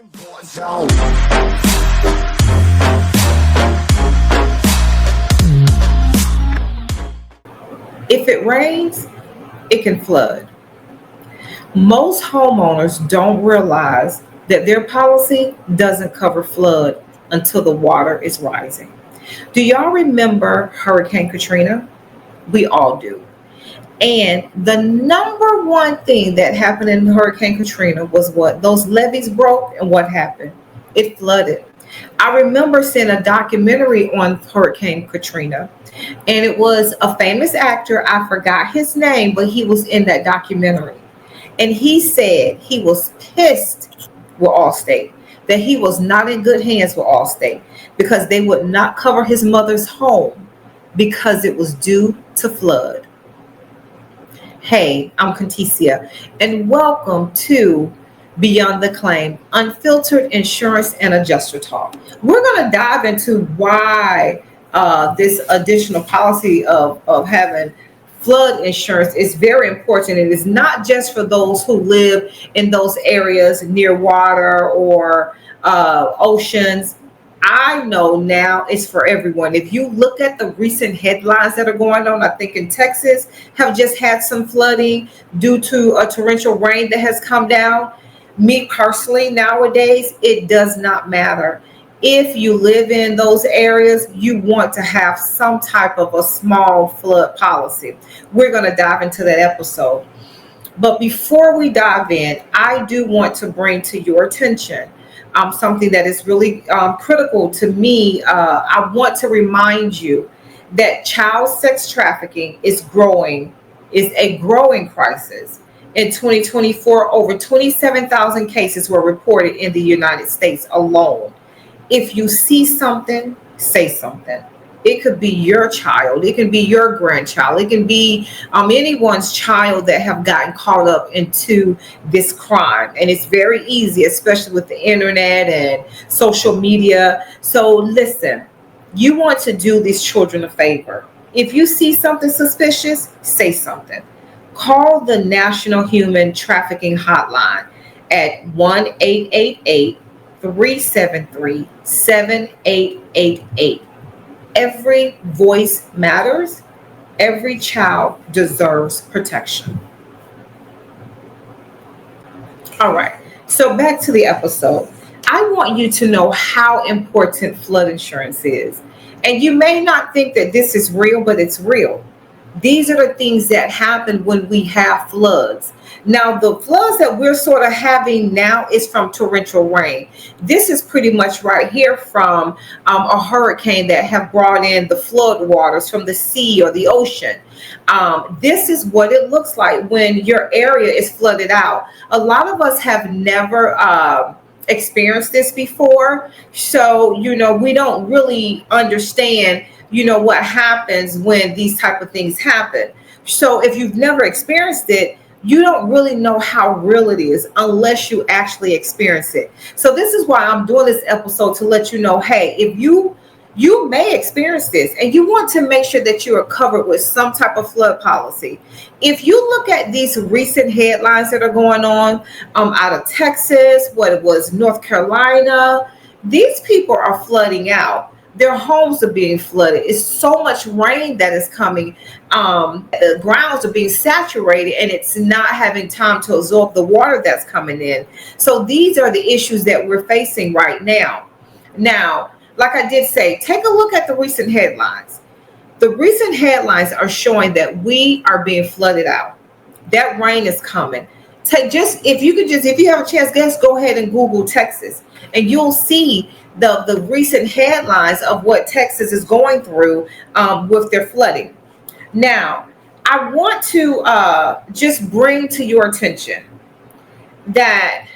If it rains, it can flood. Most homeowners don't realize that their policy doesn't cover flood until the water is rising. Do y'all remember Hurricane Katrina? We all do. And the number one thing that happened in Hurricane Katrina was what? Those levees broke, and what happened? It flooded. I remember seeing a documentary on Hurricane Katrina, and it was a famous actor. I forgot his name, but he was in that documentary. And he said he was pissed with Allstate, that he was not in good hands with Allstate because they would not cover his mother's home because it was due to flood. Hey, I'm Conticia, and welcome to Beyond the Claim, Unfiltered Insurance and Adjuster Talk. We're going to dive into why this additional policy of having flood insurance is very important. And it's not just for those who live in those areas near water or oceans. I know now it's for everyone. If you look at the recent headlines that are going on, I think in Texas have just had some flooding due to a torrential rain that has come down. Me personally, nowadays, it does not matter. If you live in those areas, you want to have some type of a small flood policy. We're going to dive into that episode. But before we dive in, I do want to bring to your attention something that is really critical to me. I want to remind you that child sex trafficking is a growing crisis. In 2024, over 27,000 cases were reported in the United States alone. If you see something, say something. It could be your child. It can be your grandchild. It can be anyone's child that have gotten caught up into this crime. And it's very easy, especially with the internet and social media. So listen, you want to do these children a favor. If you see something suspicious, say something. Call the National Human Trafficking Hotline at 1-888-373-7888. Every voice matters. Every child deserves protection. All right. So back to the episode. I want you to know how important flood insurance is. And you may not think that this is real, but it's real. These are the things that happen when we have floods. Now, the floods that we're sort of having now is from torrential rain. This is pretty much right here from a hurricane that have brought in the flood waters from the sea or the ocean. This is what it looks like when your area is flooded out. A lot of us have never experienced this before. So, we don't really understand what happens when these type of things happen. So if you've never experienced it, you don't really know how real it is unless you actually experience it. So this is why I'm doing this episode, to let you know, hey, if you may experience this and you want to make sure that you are covered with some type of flood policy. If you look at these recent headlines that are going on out of Texas, what it was, North Carolina, these people are flooding out. Their homes are being flooded. It's so much rain that is coming. The grounds are being saturated, and it's not having time to absorb the water that's coming in. So these are the issues that we're facing right now. Now, like I did say, take a look at the recent headlines. The recent headlines are showing that we are being flooded out. That rain is coming. If you have a chance, just go ahead and Google Texas, and you'll see the recent headlines of what Texas is going through with their flooding. Now, I want to just bring to your attention that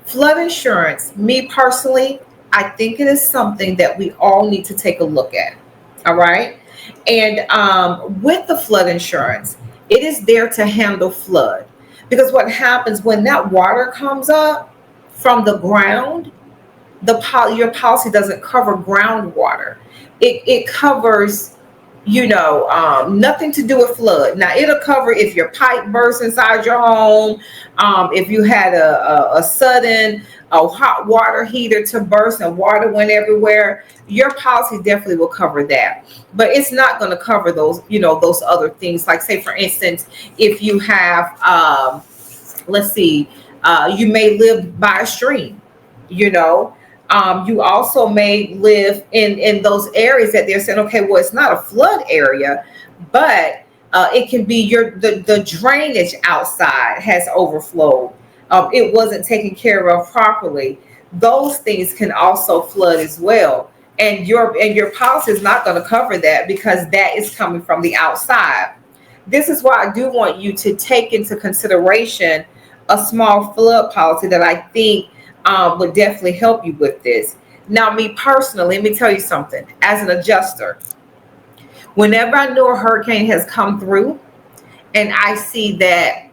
flood insurance, me personally, I think it is something that we all need to take a look at. All right. And with the flood insurance, it is there to handle flood. Because what happens when that water comes up from the ground, your policy doesn't cover groundwater. It covers, Nothing to do with flood. Now it'll cover if your pipe bursts inside your home, if you had a sudden hot water heater to burst and water went everywhere. Your policy definitely will cover that, but it's not going to cover those other things. Like, say for instance, if you have, let's see, you may live by a stream, you know. You also may live in those areas that they're saying, okay, well, it's not a flood area, but it can be the drainage outside has overflowed. It wasn't taken care of properly. Those things can also flood as well. And your policy is not going to cover that because that is coming from the outside. This is why I do want you to take into consideration a small flood policy that I think would definitely help you with this. Now, me personally, let me tell you something. As an adjuster, whenever I know a hurricane has come through and I see that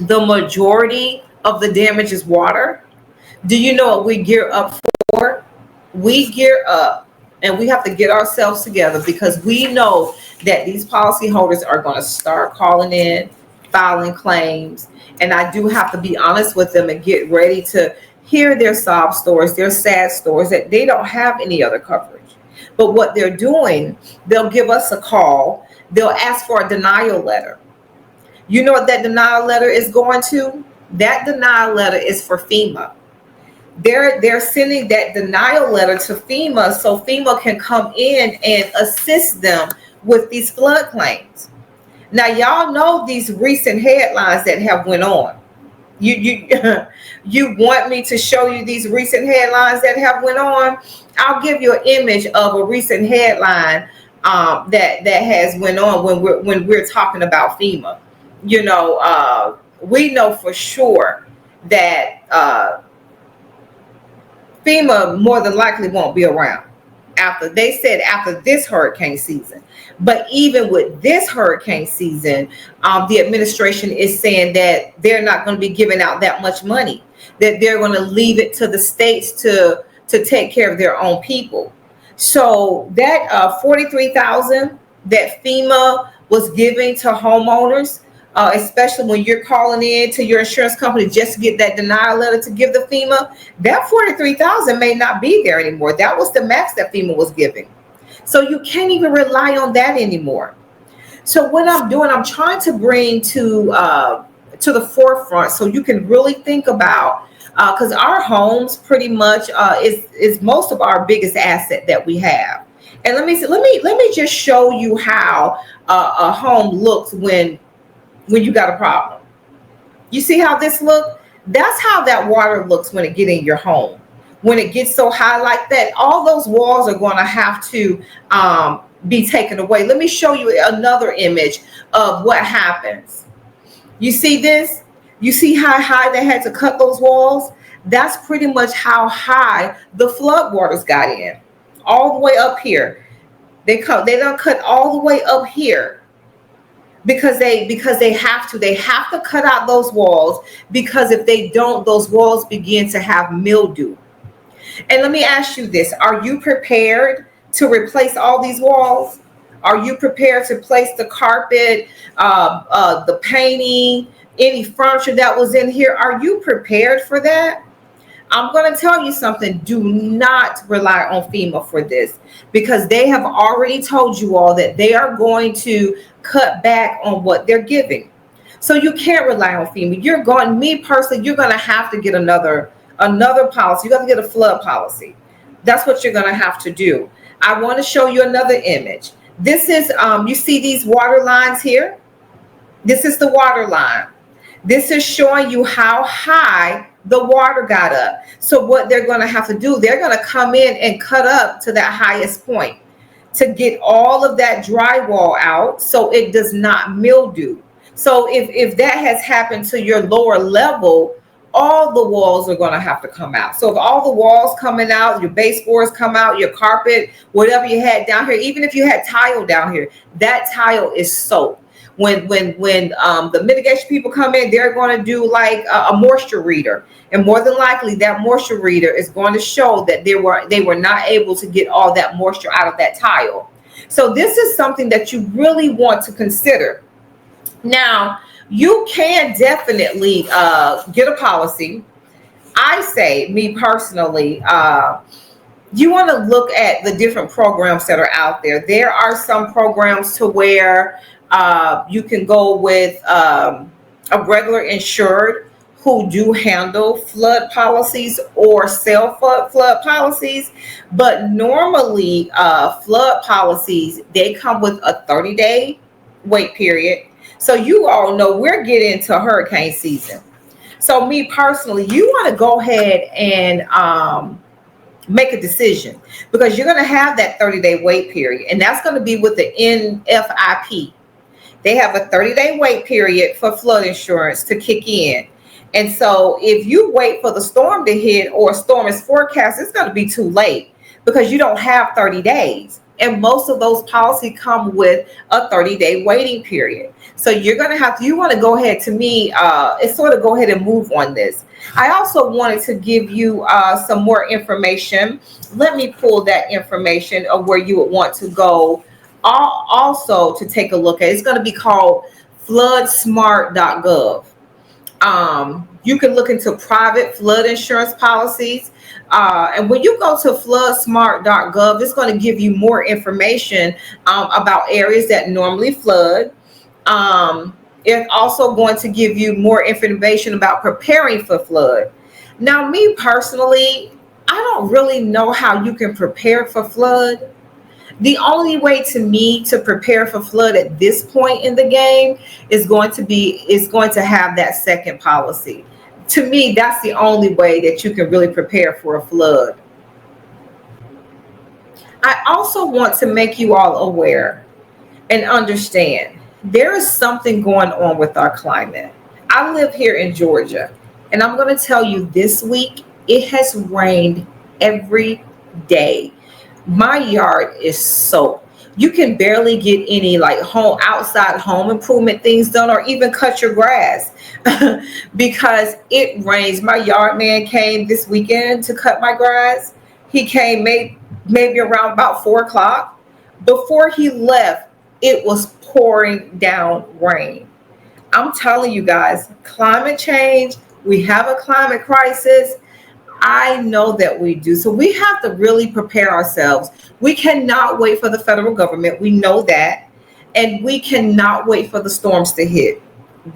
the majority of the damage is water, do you know what we gear up for? We gear up and we have to get ourselves together because we know that these policyholders are going to start calling in, filing claims. And I do have to be honest with them and get ready to hear their sob stories, their sad stories that they don't have any other coverage. But what they're doing, they'll give us a call. They'll ask for a denial letter. You know what that denial letter is going to? That denial letter is for FEMA. They're sending that denial letter to FEMA so FEMA can come in and assist them with these flood claims. Now, y'all know these recent headlines that have went on. You you want me to show you these recent headlines that have went on? I'll give you an image of a recent headline that has went on when we're talking about FEMA. We know for sure that FEMA more than likely won't be around after this hurricane season. But even with this hurricane season, the administration is saying that they're not going to be giving out that much money, that they're going to leave it to the states to take care of their own people. So that $43,000 that FEMA was giving to homeowners, especially when you're calling in to your insurance company just to get that denial letter to give the FEMA, that $43,000 may not be there anymore. That was the max that FEMA was giving. So you can't even rely on that anymore. So what I'm doing, I'm trying to bring to the forefront so you can really think about, because our homes pretty much is most of our biggest asset that we have. And let me just show you how a home looks when you got a problem. You see how this looks? That's how that water looks when it gets in your home. When it gets so high like that, all those walls are going to have to be taken away. Let me show you another image of what happens. You see this? You see how high they had to cut those walls? That's pretty much how high the flood waters got in. All the way up here. They don't cut all the way up here. Because they have to cut out those walls, because if they don't, those walls begin to have mildew. And let me ask you this: are you prepared to replace all these walls? Are you prepared to place the carpet, the painting, any furniture that was in here? Are you prepared for that? I'm going to tell you something. Do not rely on FEMA for this, because they have already told you all that they are going to cut back on what they're giving. So you can't rely on FEMA. Me personally, you're going to have to get another policy. You got to get a flood policy. That's what you're going to have to do. I want to show you another image. This is, you see these water lines here? This is the water line. This is showing you how high the water got up. So what they're going to have to do, they're going to come in and cut up to that highest point to get all of that drywall out so it does not mildew. So if that has happened to your lower level, all the walls are going to have to come out. So if all the walls coming out, your baseboards come out, your carpet, whatever you had down here, even if you had tile down here, that tile is soaked. When the mitigation people come in, they're going to do like a moisture reader, and more than likely that moisture reader is going to show that they were not able to get all that moisture out of that tile. So this is something that you really want to consider. Now, you can definitely get a policy. I say, me personally, you want to look at the different programs that are out there. There are some programs to where you can go with a regular insured who do handle flood policies or sell flood policies. But normally, flood policies, they come with a 30-day wait period. So you all know we're getting into hurricane season. So me personally, you want to go ahead and make a decision, because you're going to have that 30-day wait period, and that's going to be with the NFIP. They have a 30-day wait period for flood insurance to kick in. And so if you wait for the storm to hit, or a storm is forecast, it's going to be too late, because you don't have 30 days. And most of those policies come with a 30-day waiting period. So you're going to have to, you want to go ahead, to me, it's sort of go ahead and move on this. I also wanted to give you some more information. Let me pull that information of where you would want to go also to take a look at. It's going to be called floodsmart.gov. You can look into private flood insurance policies. And when you go to floodsmart.gov, it's going to give you more information about areas that normally flood. It's also going to give you more information about preparing for flood. Now, me personally, I don't really know how you can prepare for flood. The only way to me to prepare for flood at this point in the game is going to have that second policy. To me, that's the only way that you can really prepare for a flood. I also want to make you all aware and understand there is something going on with our climate. I live here in Georgia, and I'm going to tell you, this week it has rained every day. My yard is soaked. You can barely get any like outside home improvement things done, or even cut your grass because it rains. My yard man came this weekend to cut my grass. He came maybe around about 4 o'clock. Before he left, it was pouring down rain. I'm telling you guys, climate change, we have a climate crisis. I know that we do. So we have to really prepare ourselves. We cannot wait for the federal government. We know that. And we cannot wait for the storms to hit.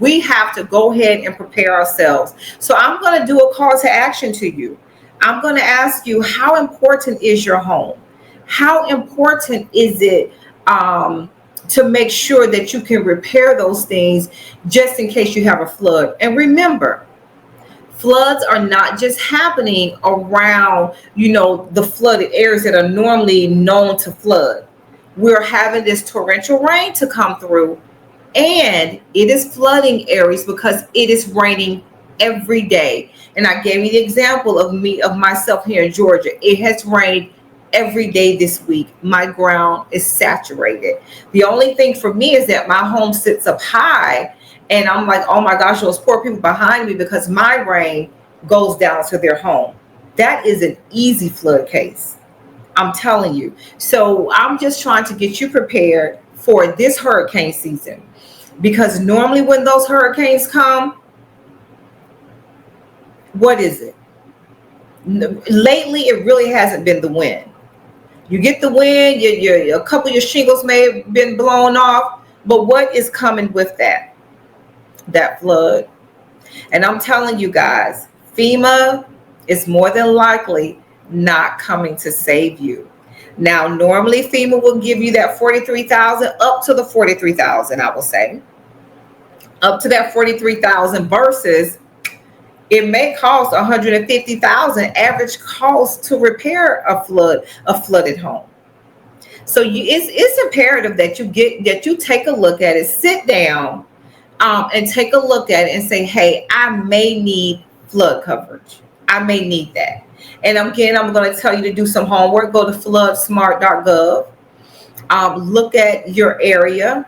We have to go ahead and prepare ourselves. So I'm going to do a call to action to you. I'm going to ask you, how important is your home? How important is it to make sure that you can repair those things just in case you have a flood? And remember, floods are not just happening around, the flooded areas that are normally known to flood. We're having this torrential rain to come through, and it is flooding areas because it is raining every day. And I gave you the example of myself here in Georgia. It has rained every day this week. My ground is saturated. The only thing for me is that my home sits up high, and I'm like, oh my gosh, those poor people behind me, because my rain goes down to their home. That is an easy flood case, I'm telling you. So I'm just trying to get you prepared for this hurricane season, because normally when those hurricanes come, what is it? Lately, it really hasn't been the wind. You get the wind, a couple of your shingles may have been blown off, but what is coming with that? That flood. And I'm telling you guys, FEMA is more than likely not coming to save you. Now, normally FEMA will give you that $43,000, up to the $43,000, I will say, up to that $43,000, versus it may cost $150,000 average cost to repair a flooded home. So it's imperative that you take a look at it, sit down, and take a look at it and say, hey, I may need flood coverage. I may need that. And again, I'm going to tell you to do some homework. Go to floodsmart.gov. Look at your area.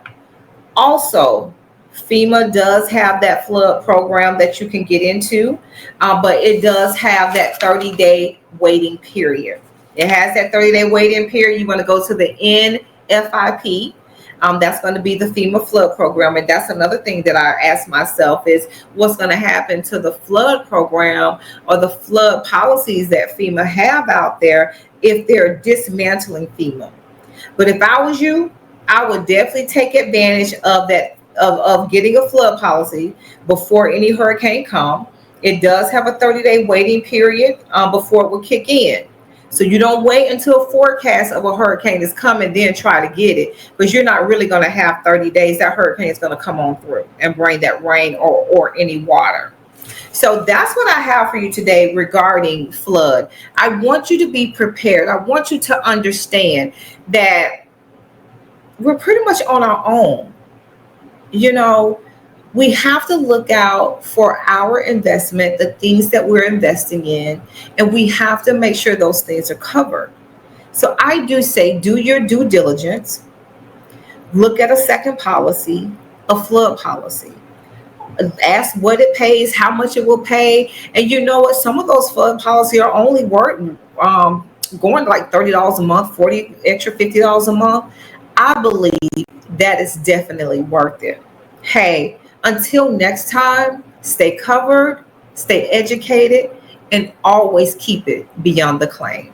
Also, FEMA does have that flood program that you can get into, but it does have that 30-day waiting period. It has that 30-day waiting period. You want to go to the FIP. That's going to be the FEMA flood program. And that's another thing that I ask myself is what's going to happen to the flood program or the flood policies that FEMA have out there if they're dismantling FEMA. But if I was you, I would definitely take advantage of that of getting a flood policy before any hurricane come. It does have a 30-day waiting period before it will kick in. So you don't wait until a forecast of a hurricane is coming, then try to get it, because you're not really going to have 30 days. That hurricane is going to come on through and bring that rain or any water. So that's what I have for you today regarding flood. I want you to be prepared. I want you to understand that we're pretty much on our own. You know, we have to look out for our investment, the things that we're investing in, and we have to make sure those things are covered. So I do say do your due diligence, look at a second policy, a flood policy. Ask what it pays, how much it will pay. And you know what? Some of those flood policies are only worth going like $30 a month, 40 extra $50 a month. I believe that is definitely worth it. Hey, until next time, stay covered, stay educated, and always keep it beyond the claim.